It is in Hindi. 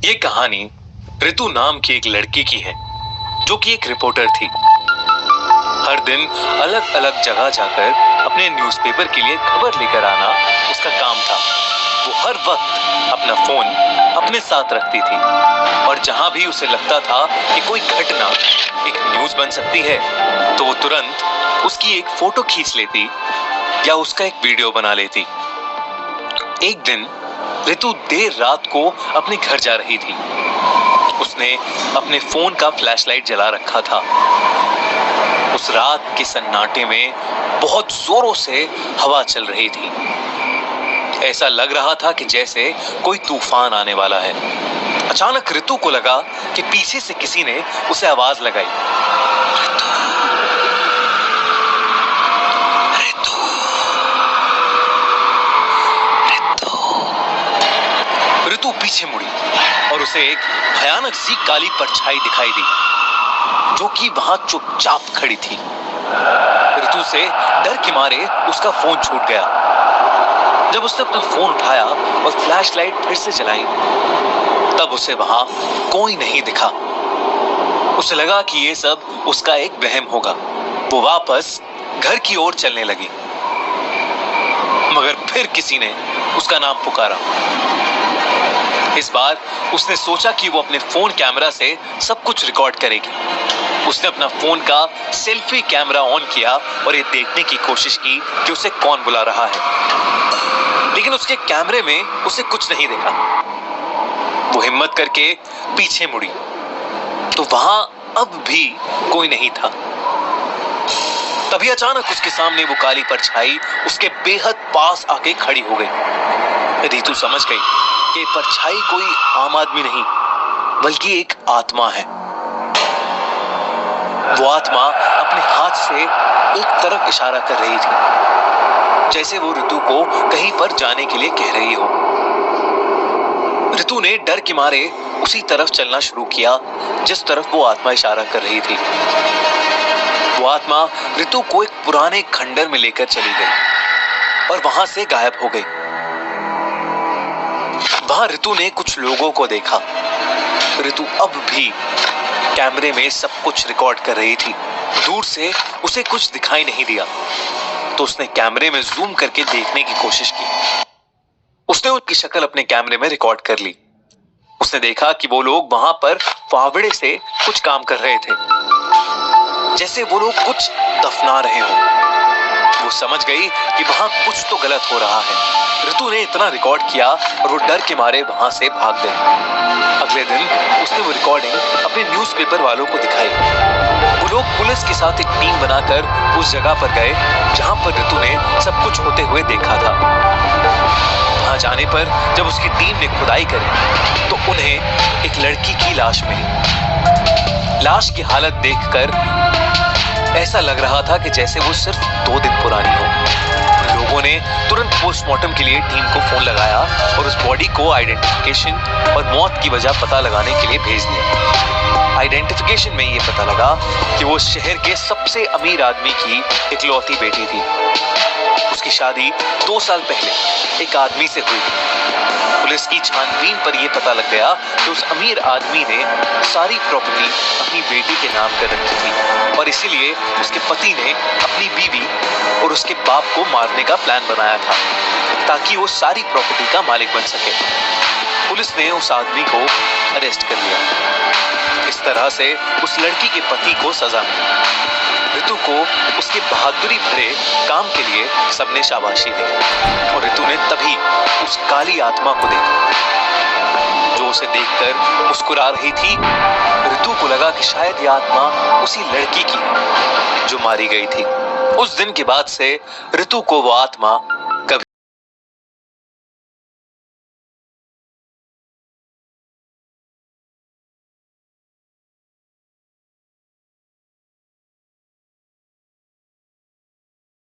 ये कहानी ऋतु नाम की एक लड़की की है जो कि एक रिपोर्टर थी। हर दिन अलग अलग जगह जाकर अपने न्यूज़पेपर के लिए खबर लेकर आना उसका काम था। वो हर वक्त अपना फोन अपने साथ रखती थी और जहां भी उसे लगता था कि कोई घटना एक न्यूज़ बन सकती है तो वो तुरंत उसकी एक फोटो खींच लेती या उसका एक वीडियो बना लेती। एक दिन ऋतु देर रात को अपने घर जा रही थी। उसने अपने फोन का फ्लैशलाइट जला रखा था। उस रात के सन्नाटे में बहुत जोरों से हवा चल रही थी। ऐसा लग रहा था कि जैसे कोई तूफान आने वाला है। अचानक ऋतु को लगा कि पीछे से किसी ने उसे आवाज लगाई, ऋतु पीछे मुड़ी और उसे एक भयानक सी काली परछाई दिखाई दी जो कि वहां चुपचाप खड़ी थी। ऋतु से डर के मारे उसका फोन छूट गया। जब उसने अपना फोन उठाया और फ्लैशलाइट फिर से जलाई तब उसे वहां कोई नहीं दिखा। उसे लगा कि ये सब उसका एक वहम होगा। वो वापस घर की ओर चलने लगी मगर फिर किसी ने उसका नाम पुकारा। इस बार उसने सोचा कि वो अपने फोन कैमरा से सब कुछ रिकॉर्ड करेगी। उसने अपना फोन का सेल्फी कैमरा ऑन किया और ये देखने की कोशिश की कि उसे कौन बुला रहा है, लेकिन उसके कैमरे में उसे कुछ नहीं देखा। वो हिम्मत करके पीछे मुड़ी तो वहां अब भी कोई नहीं था। तभी अचानक उसके सामने वो काली परछाई उसके बेहद पास आके खड़ी हो गई। ऋतु समझ गई कि परछाई कोई आम आदमी नहीं बल्कि एक आत्मा है। वो आत्मा अपने हाथ से एक तरफ इशारा कर रही थी जैसे वो ऋतु को कहीं पर जाने के लिए कह रही हो। ऋतु ने डर के मारे उसी तरफ चलना शुरू किया जिस तरफ वो आत्मा इशारा कर रही थी। वो आत्मा ऋतु को एक पुराने खंडर में लेकर चली गई और वहां से गायब हो गई। वहां ऋतु ने कुछ लोगों को देखा। ऋतु अब भी कैमरे में सब कुछ रिकॉर्ड कर रही थी। दूर से उसे कुछ दिखाई नहीं दिया तो उसने कैमरे में जूम करके देखने की कोशिश की। उसने उनकी शक्ल अपने कैमरे में रिकॉर्ड कर ली। उसने देखा कि वो लोग वहां पर फावड़े से कुछ काम कर रहे थे जैसे वो लोग कुछ दफना रहे हो। वो समझ गई कि वहां कुछ तो गलत हो रहा है। ऋतु ने इतना रिकॉर्ड किया और वो डर के मारे वहां से भाग गई। अगले दिन उसने वो रिकॉर्डिंग अपने न्यूज़पेपर वालों को दिखाई। वो लोग पुलिस के साथ एक टीम बनाकर उस जगह पर गए जहां पर ऋतु ने सब कुछ होते हुए देखा था। वहां जाने पर जब उसकी टीम ने खुदाई करी तो उन्हें एक लड़की की लाश मिली। लाश की हालत देखकर ऐसा लग रहा था कि जैसे वो सिर्फ 2 दिन पुरानी हो। लोगों ने तुरंत पोस्टमार्टम के लिए टीम को फोन लगाया और उस बॉडी को आइडेंटिफिकेशन और मौत की वजह पता लगाने के लिए भेज दिया। आइडेंटिफिकेशन में ये पता लगा कि वो शहर के सबसे अमीर आदमी की इकलौती बेटी थी। उसकी शादी 2 साल पहले एक आदमी से हुई। पुलिस की छानबीन पर यह पता लग गया कि उस अमीर आदमी ने सारी प्रॉपर्टी अपनी बेटी के नाम कर रखी थी और इसीलिए उसके पति ने अपनी बीवी और उसके बाप को मारने का प्लान बनाया था ताकि वो सारी प्रॉपर्टी का मालिक बन सके। पुलिस ने उस आदमी को अरेस्ट कर लिया। इस तरह से उस लड़की के पति को सजा मिली। ऋतु को उसके बहादुरी भरे काम के लिए सबने शाबाशी दी और ऋतु ने तभी उस काली आत्मा को देखा जो उसे देखकर मुस्कुरा रही थी। ऋतु को लगा कि शायद यह आत्मा उसी लड़की की है जो मारी गई थी। उस दिन के बाद से ऋतु को वो आत्मा